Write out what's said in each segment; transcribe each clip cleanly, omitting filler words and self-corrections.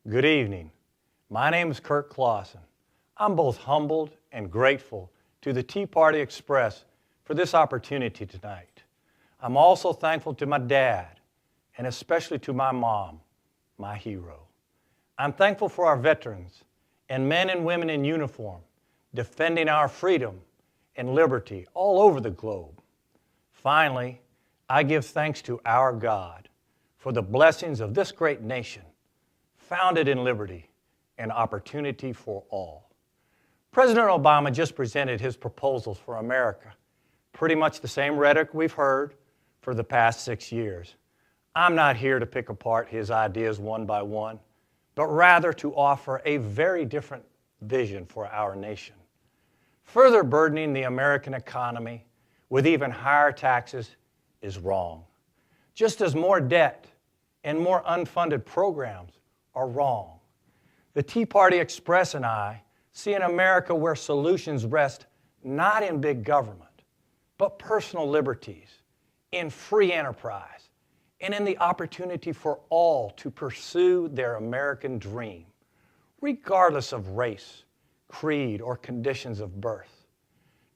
Good evening. My name is Curt Clawson. I'm both humbled and grateful to the Tea Party Express for this opportunity tonight. I'm also thankful to my dad and especially to my mom, my hero. I'm thankful for our veterans and men and women in uniform defending our freedom and liberty all over the globe. Finally, I give thanks to our God for the blessings of this great nation, founded in liberty and opportunity for all. President Obama just presented his proposals for America, pretty much the same rhetoric we've heard for the past 6 years. I'm not here to pick apart his ideas one by one, but rather to offer a very different vision for our nation. Further burdening the American economy with even higher taxes is wrong, just as more debt and more unfunded programs are wrong. The Tea Party Express and I see an America where solutions rest not in big government, but personal liberties, in free enterprise, and in the opportunity for all to pursue their American dream, regardless of race, creed, or conditions of birth.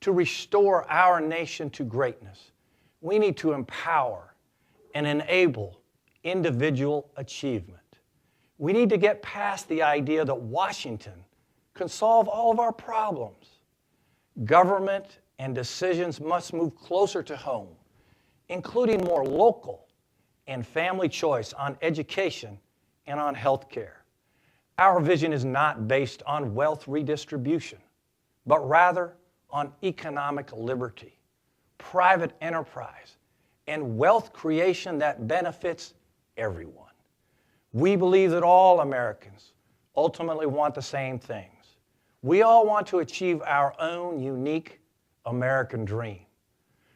To restore our nation to greatness, we need to empower and enable individual achievement. We need to get past the idea that Washington can solve all of our problems. Government and decisions must move closer to home, including more local and family choice on education and on health care. Our vision is not based on wealth redistribution, but rather on economic liberty, private enterprise, and wealth creation that benefits everyone. We believe that all Americans ultimately want the same things. We all want to achieve our own unique American dream.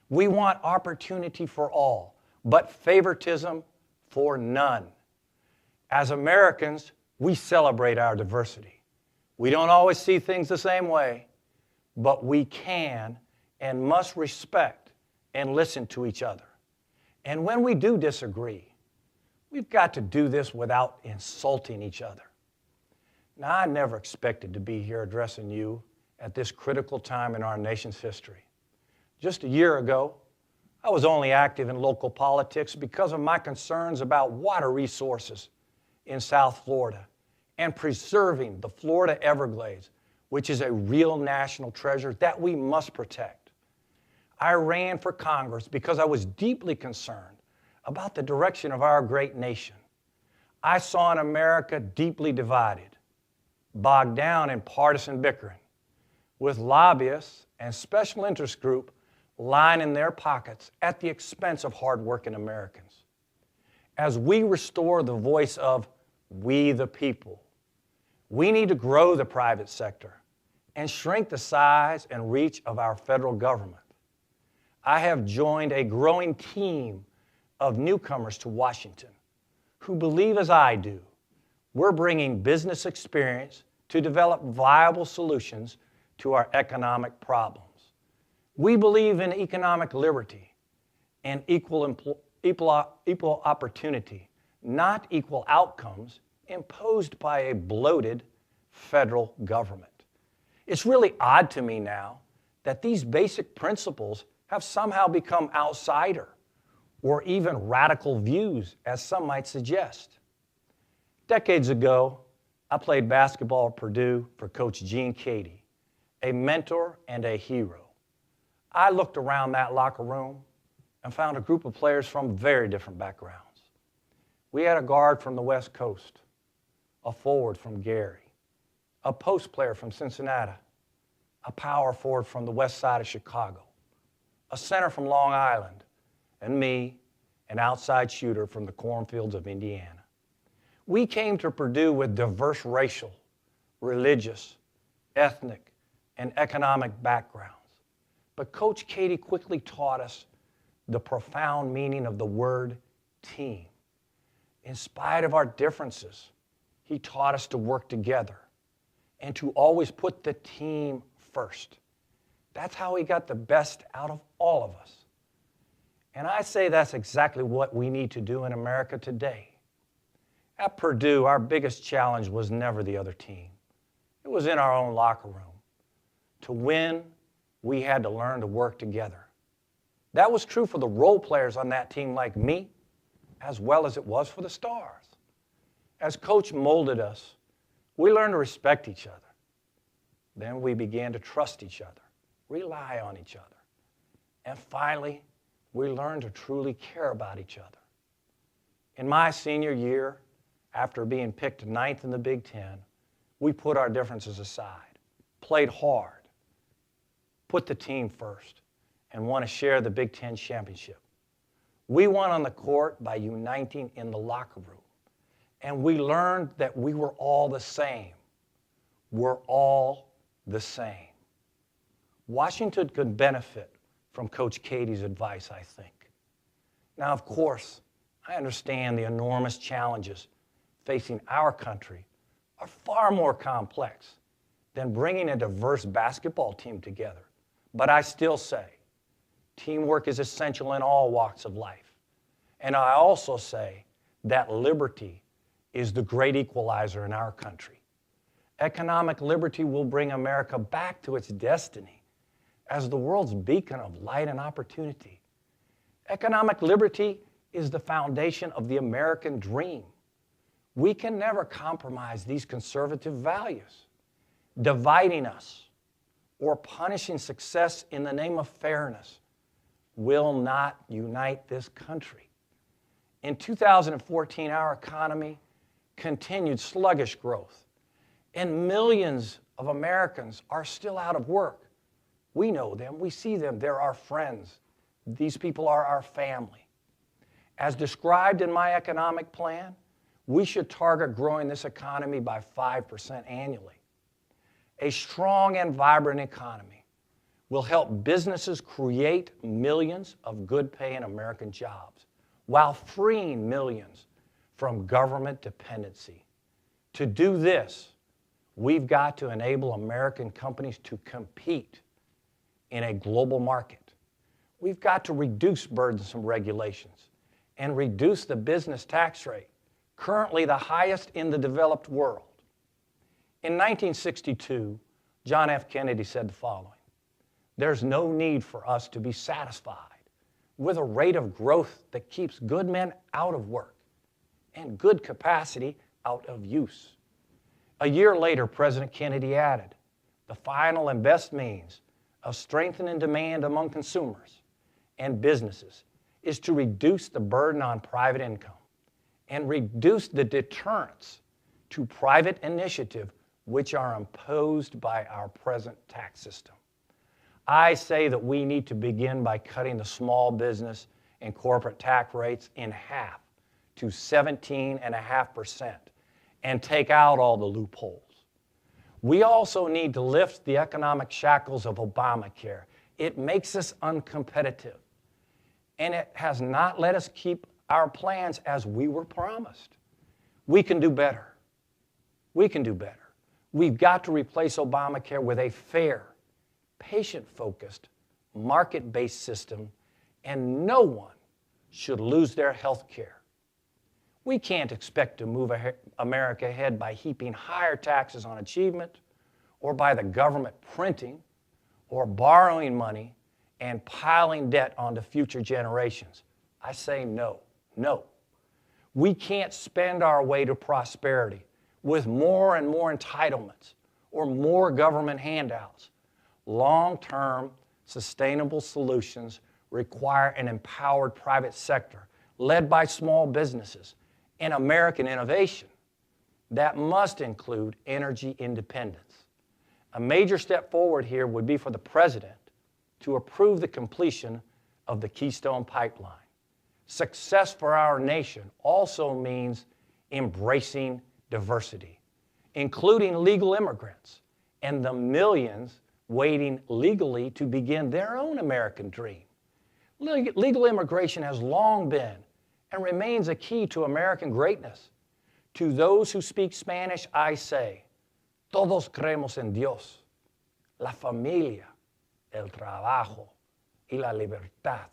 We want opportunity for all, but favoritism for none. As Americans, we celebrate our diversity. We don't always see things the same way, but we can and must respect and listen to each other. And when we do disagree, we've got to do this without insulting each other. Now, I never expected to be here addressing you at this critical time in our nation's history. Just a year ago, I was only active in local politics because of my concerns about water resources in South Florida and preserving the Florida Everglades, which is a real national treasure that we must protect. I ran for Congress because I was deeply concerned about the direction of our great nation. I saw an America deeply divided, bogged down in partisan bickering, with lobbyists and special interest groups lining their pockets at the expense of hardworking Americans. As we restore the voice of we the people, we need to grow the private sector and shrink the size and reach of our federal government. I have joined a growing team of newcomers to Washington who believe as I do, we're bringing business experience to develop viable solutions to our economic problems. We believe in economic liberty and equal opportunity, not equal outcomes imposed by a bloated federal government. It's really odd to me now that these basic principles have somehow become outsider or even radical views, as some might suggest. Decades ago, I played basketball at Purdue for Coach Gene Cady, a mentor and a hero. I looked around that locker room and found a group of players from very different backgrounds. We had a guard from the West Coast, a forward from Gary, a post player from Cincinnati, a power forward from the west side of Chicago, a center from Long Island, and me, an outside shooter from the cornfields of Indiana. We came to Purdue with diverse racial, religious, ethnic, and economic backgrounds. But Coach Cady quickly taught us the profound meaning of the word team. In spite of our differences, he taught us to work together and to always put the team first. That's how he got the best out of all of us. And I say that's exactly what we need to do in America today. At Purdue, our biggest challenge was never the other team. It was in our own locker room. To win, we had to learn to work together. That was true for the role players on that team like me, as well as it was for the stars. As Coach molded us, we learned to respect each other. Then we began to trust each other, rely on each other. And finally, we learned to truly care about each other. In my senior year, after being picked ninth in the Big Ten, we put our differences aside, played hard, put the team first, and won a share of the Big Ten championship. We won on the court by uniting in the locker room. And we learned that we were all the same. We're all the same. Washington could benefit from Coach Katie's advice, I think. Now, of course, I understand the enormous challenges facing our country are far more complex than bringing a diverse basketball team together. But I still say, teamwork is essential in all walks of life. And I also say that liberty is the great equalizer in our country. Economic liberty will bring America back to its destiny as the world's beacon of light and opportunity. Economic liberty is the foundation of the American dream. We can never compromise these conservative values. Dividing us or punishing success in the name of fairness will not unite this country. In 2014, our economy continued sluggish growth, and millions of Americans are still out of work. We know them, we see them, they're our friends. These people are our family. As described in my economic plan, we should target growing this economy by 5% annually. A strong and vibrant economy will help businesses create millions of good-paying American jobs while freeing millions from government dependency. To do this, we've got to enable American companies to compete in a global market. We've got to reduce burdensome regulations and reduce the business tax rate, currently the highest in the developed world. In 1962, John F. Kennedy said the following: "There's no need for us to be satisfied with a rate of growth that keeps good men out of work and good capacity out of use." A year later, President Kennedy added, "The final and best means of strengthening demand among consumers and businesses is to reduce the burden on private income and reduce the deterrents to private initiative which are imposed by our present tax system." I say that we need to begin by cutting the small business and corporate tax rates in half to 17.5% and take out all the loopholes. We also need to lift the economic shackles of Obamacare. It makes us uncompetitive, and it has not let us keep our plans as we were promised. We can do better. We can do better. We've got to replace Obamacare with a fair, patient-focused, market-based system, and no one should lose their health care. We can't expect to move America ahead by heaping higher taxes on achievement or by the government printing or borrowing money and piling debt onto future generations. I say no, no. We can't spend our way to prosperity with more and more entitlements or more government handouts. Long-term, sustainable solutions require an empowered private sector led by small businesses and American innovation that must include energy independence. A major step forward here would be for the President to approve the completion of the Keystone Pipeline. Success for our nation also means embracing diversity, including legal immigrants and the millions waiting legally to begin their own American dream. Legal immigration has long been and remains a key to American greatness. To those who speak Spanish, I say, todos creemos en Dios, la familia, el trabajo y la libertad.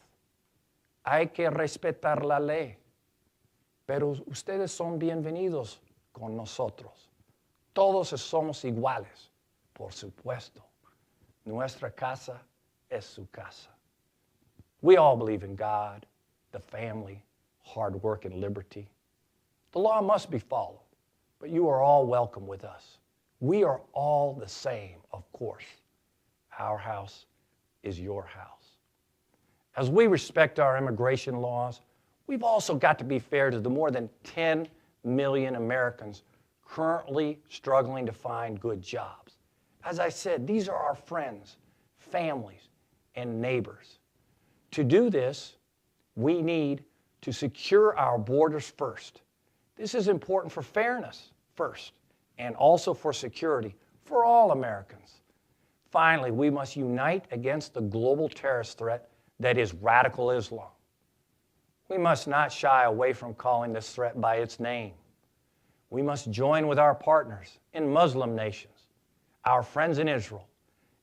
Hay que respetar la ley. pero ustedes son bienvenidos con nosotros. Todos somos iguales, por supuesto. Nuestra casa es su casa. We all believe in God, the family, hard work, and liberty. The law must be followed, but you are all welcome with us. We are all the same, of course. Our house is your house. As we respect our immigration laws, we've also got to be fair to the more than 10 million Americans currently struggling to find good jobs. As I said, these are our friends, families, and neighbors. To do this, we need to secure our borders first. This is important for fairness first, and also for security for all Americans. Finally, we must unite against the global terrorist threat that is radical Islam. We must not shy away from calling this threat by its name. We must join with our partners in Muslim nations, our friends in Israel,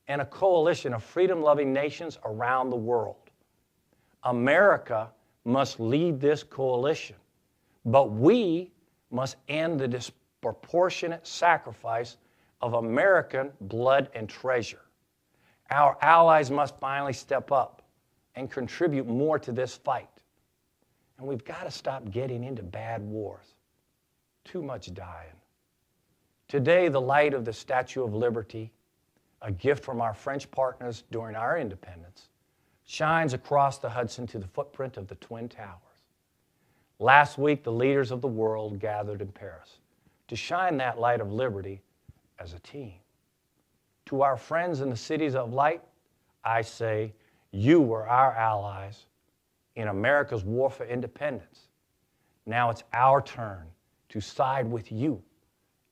and a coalition of freedom-loving nations around the world. America must lead this coalition, but we must end the disproportionate sacrifice of American blood and treasure. Our allies must finally step up and contribute more to this fight. And we've got to stop getting into bad wars. Too much dying. Today, the light of the Statue of Liberty, a gift from our French partners during our independence, shines across the Hudson to the footprint of the Twin Towers. Last week, the leaders of the world gathered in Paris to shine that light of liberty as a team. To our friends in the cities of light, I say, you were our allies in America's war for independence. Now it's our turn to side with you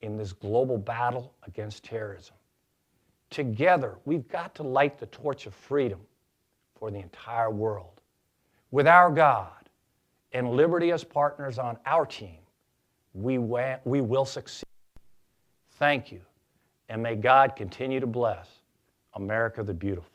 in this global battle against terrorism. Together, we've got to light the torch of freedom for the entire world. With our God and liberty as partners on our team, we will succeed. Thank you, and may God continue to bless America the Beautiful.